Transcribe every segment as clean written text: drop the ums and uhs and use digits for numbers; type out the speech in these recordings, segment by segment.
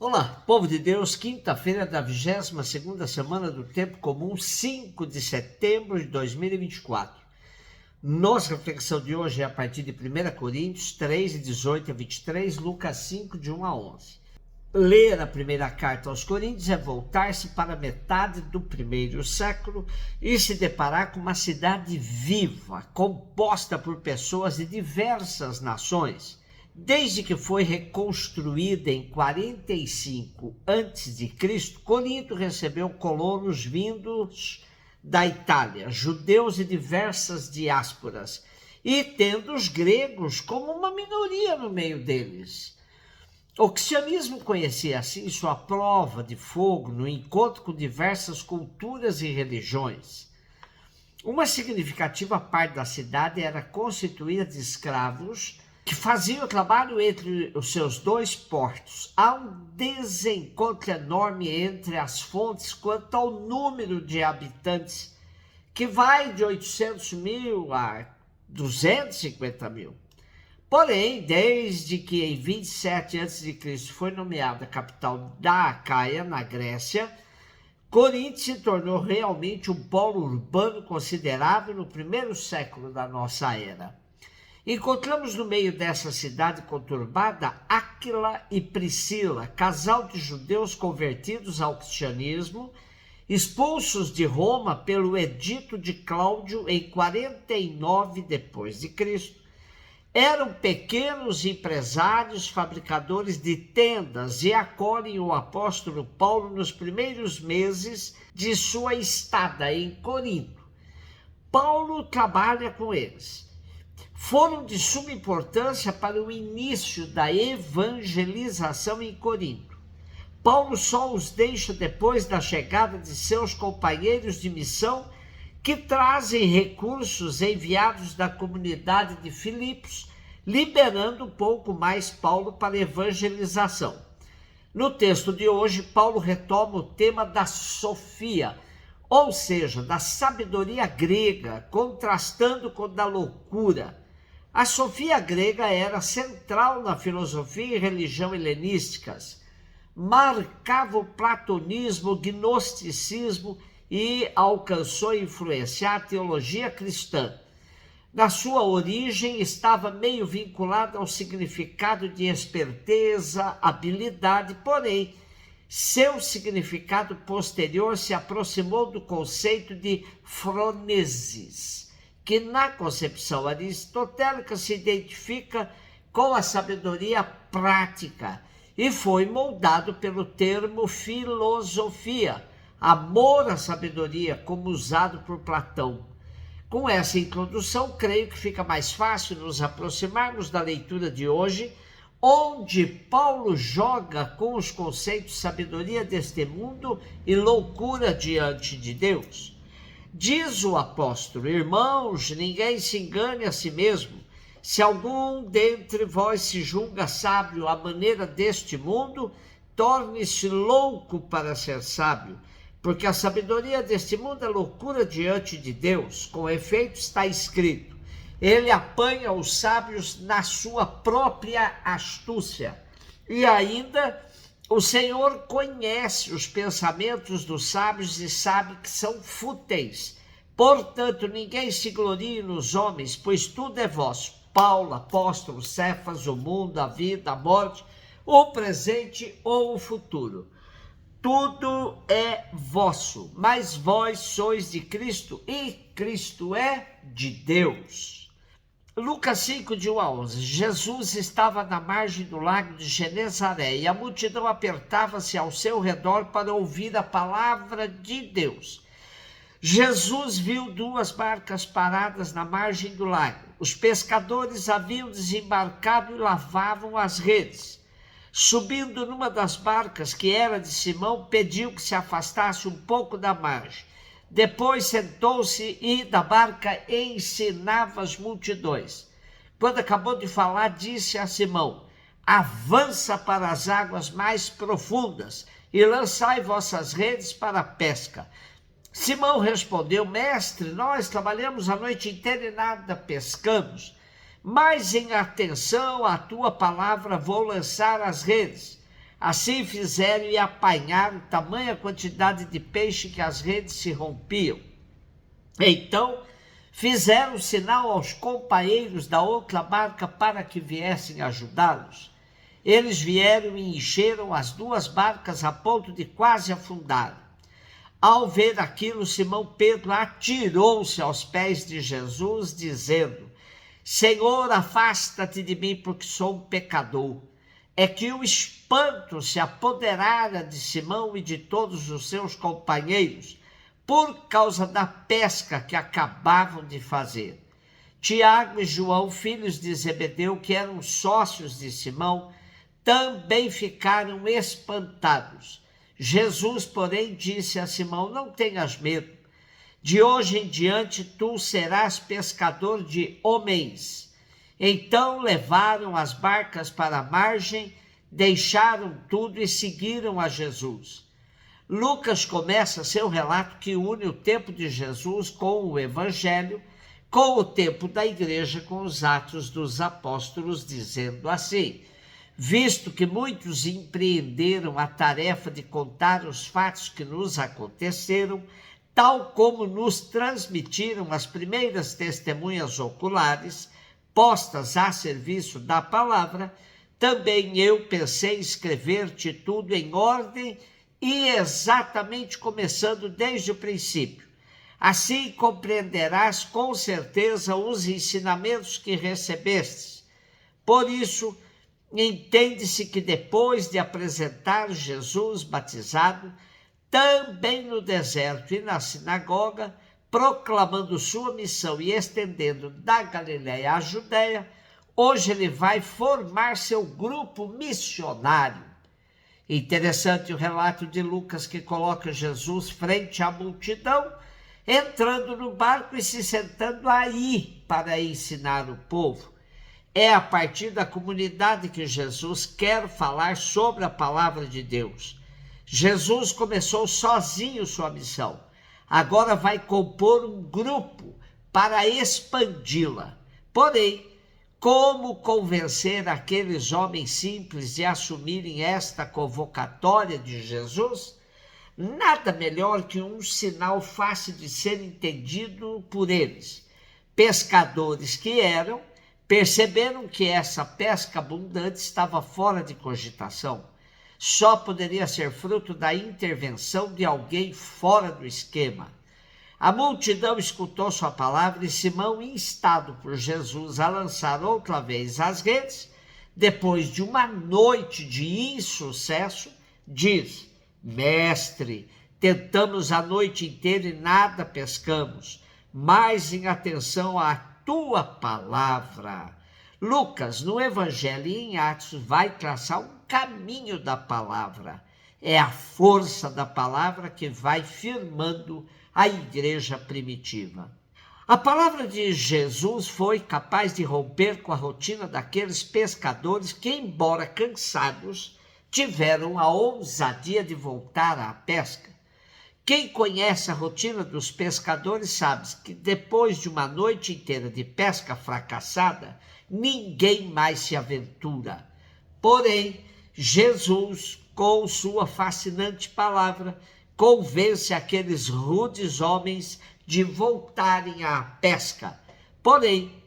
Olá, povo de Deus, quinta-feira da 22ª semana do Tempo Comum, 5 de setembro de 2024. Nossa reflexão de hoje é a partir de 1 Coríntios 3, de 18 a 23, Lucas 5, de 1 a 11. Ler a primeira carta aos Coríntios é voltar-se para a metade do primeiro século e se deparar com uma cidade viva, composta por pessoas de diversas nações. Desde que foi reconstruída em 45 a.C., Corinto recebeu colonos vindos da Itália, judeus e diversas diásporas, e tendo os gregos como uma minoria no meio deles. O cristianismo conhecia assim sua prova de fogo no encontro com diversas culturas e religiões. Uma significativa parte da cidade era constituída de escravos que faziam o trabalho entre os seus dois portos. Há um desencontro enorme entre as fontes quanto ao número de habitantes, que vai de 800 mil a 250 mil. Porém, desde que em 27 a.C. foi nomeada a capital da Acaia, na Grécia, Corinto se tornou realmente um polo urbano considerável no primeiro século da nossa era. Encontramos no meio dessa cidade conturbada Áquila e Priscila, casal de judeus convertidos ao cristianismo, expulsos de Roma pelo edito de Cláudio em 49 d.C. Eram pequenos empresários, fabricadores de tendas e acolhem o apóstolo Paulo nos primeiros meses de sua estada em Corinto. Paulo trabalha com eles. Foram de suma importância para o início da evangelização em Corinto. Paulo só os deixa depois da chegada de seus companheiros de missão, que trazem recursos enviados da comunidade de Filipos, liberando um pouco mais Paulo para a evangelização. No texto de hoje, Paulo retoma o tema da sofia, ou seja, da sabedoria grega, contrastando com a da loucura. A sofia grega era central na filosofia e religião helenísticas, marcava o platonismo, o gnosticismo e alcançou a influenciar a teologia cristã. Na sua origem, estava meio vinculada ao significado de esperteza, habilidade, porém, seu significado posterior se aproximou do conceito de phronesis, que na concepção aristotélica se identifica com a sabedoria prática e foi moldado pelo termo filosofia, amor à sabedoria, como usado por Platão. Com essa introdução, creio que fica mais fácil nos aproximarmos da leitura de hoje, onde Paulo joga com os conceitos de sabedoria deste mundo e loucura diante de Deus. Diz o apóstolo: irmãos, ninguém se engane a si mesmo. Se algum dentre vós se julga sábio à maneira deste mundo, torne-se louco para ser sábio, porque a sabedoria deste mundo é loucura diante de Deus. Com efeito está escrito: ele apanha os sábios na sua própria astúcia. E ainda, o Senhor conhece os pensamentos dos sábios e sabe que são fúteis. Portanto, ninguém se glorie nos homens, pois tudo é vosso. Paulo, apóstolo, Cefas, o mundo, a vida, a morte, o presente ou o futuro. Tudo é vosso, mas vós sois de Cristo e Cristo é de Deus. Lucas 5, de 1 a 11. Jesus estava na margem do lago de Genezaré e a multidão apertava-se ao seu redor para ouvir a palavra de Deus. Jesus viu duas barcas paradas na margem do lago. Os pescadores haviam desembarcado e lavavam as redes. Subindo numa das barcas, que era de Simão, pediu que se afastasse um pouco da margem. Depois sentou-se e da barca ensinava as multidões. Quando acabou de falar, disse a Simão: avança para as águas mais profundas e lançai vossas redes para a pesca. Simão respondeu: mestre, nós trabalhamos a noite inteira e nada pescamos, mas em atenção à tua palavra vou lançar as redes. Assim fizeram e apanharam tamanha quantidade de peixe que as redes se rompiam. Então fizeram sinal aos companheiros da outra barca para que viessem ajudá-los. Eles vieram e encheram as duas barcas a ponto de quase afundar. Ao ver aquilo, Simão Pedro atirou-se aos pés de Jesus, dizendo: Senhor, afasta-te de mim, porque sou um pecador. É que o espanto se apoderara de Simão e de todos os seus companheiros, por causa da pesca que acabavam de fazer. Tiago e João, filhos de Zebedeu, que eram sócios de Simão, também ficaram espantados. Jesus, porém, disse a Simão: não tenhas medo. De hoje em diante tu serás pescador de homens. Então levaram as barcas para a margem, deixaram tudo e seguiram a Jesus. Lucas começa seu relato que une o tempo de Jesus com o Evangelho, com o tempo da igreja, com os Atos dos Apóstolos, dizendo assim: visto que muitos empreenderam a tarefa de contar os fatos que nos aconteceram, tal como nos transmitiram as primeiras testemunhas oculares, postas a serviço da palavra, também eu pensei escrever-te tudo em ordem e exatamente começando desde o princípio. Assim compreenderás com certeza os ensinamentos que recebestes. Por isso, entende-se que depois de apresentar Jesus batizado, também no deserto e na sinagoga, proclamando sua missão e estendendo da Galiléia à Judéia, hoje ele vai formar seu grupo missionário. Interessante o relato de Lucas, que coloca Jesus frente à multidão, entrando no barco e se sentando aí para ensinar o povo. É a partir da comunidade que Jesus quer falar sobre a palavra de Deus. Jesus começou sozinho sua missão. Agora vai compor um grupo para expandi-la. Porém, como convencer aqueles homens simples de assumirem esta convocatória de Jesus? Nada melhor que um sinal fácil de ser entendido por eles. Pescadores que eram, perceberam que essa pesca abundante estava fora de cogitação. Só poderia ser fruto da intervenção de alguém fora do esquema. A multidão escutou sua palavra e Simão, instado por Jesus a lançar outra vez as redes, depois de uma noite de insucesso, diz: Mestre, tentamos a noite inteira e nada pescamos, mas em atenção à tua palavra. Lucas, no Evangelho e em Atos, vai traçar um caminho da palavra. É a força da palavra que vai firmando a igreja primitiva. A palavra de Jesus foi capaz de romper com a rotina daqueles pescadores que, embora cansados, tiveram a ousadia de voltar à pesca. Quem conhece a rotina dos pescadores sabe que depois de uma noite inteira de pesca fracassada, ninguém mais se aventura. Porém, Jesus, com sua fascinante palavra, convence aqueles rudes homens de voltarem à pesca. Porém,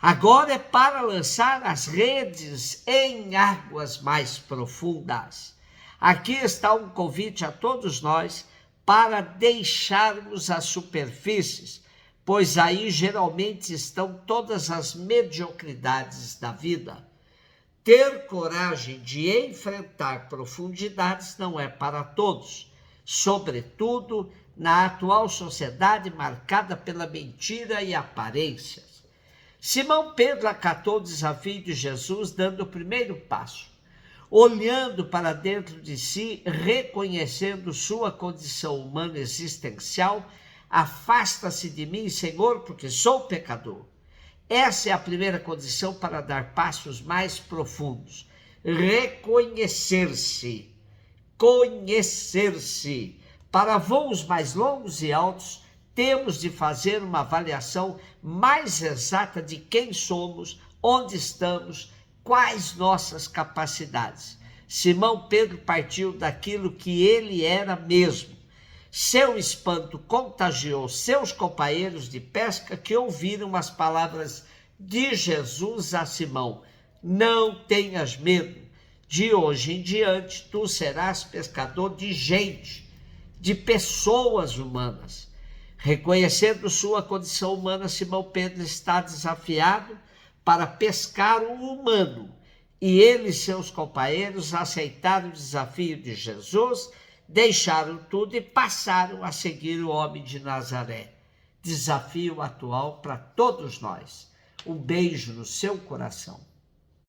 agora é para lançar as redes em águas mais profundas. Aqui está um convite a todos nós para deixarmos as superfícies, pois aí geralmente estão todas as mediocridades da vida. Ter coragem de enfrentar profundidades não é para todos, sobretudo na atual sociedade marcada pela mentira e aparências. Simão Pedro acatou o desafio de Jesus, dando o primeiro passo. Olhando para dentro de si, reconhecendo sua condição humana existencial, afasta-se de mim, Senhor, porque sou pecador. Essa é a primeira condição para dar passos mais profundos. Reconhecer-se. Conhecer-se. Para voos mais longos e altos, temos de fazer uma avaliação mais exata de quem somos, onde estamos, quais nossas capacidades. Simão Pedro partiu daquilo que ele era mesmo. Seu espanto contagiou seus companheiros de pesca, que ouviram as palavras de Jesus a Simão: não tenhas medo, de hoje em diante tu serás pescador de gente, de pessoas humanas. Reconhecendo sua condição humana, Simão Pedro está desafiado para pescar um humano. E ele e seus companheiros aceitaram o desafio de Jesus, deixaram tudo e passaram a seguir o homem de Nazaré. Desafio atual para todos nós. Um beijo no seu coração.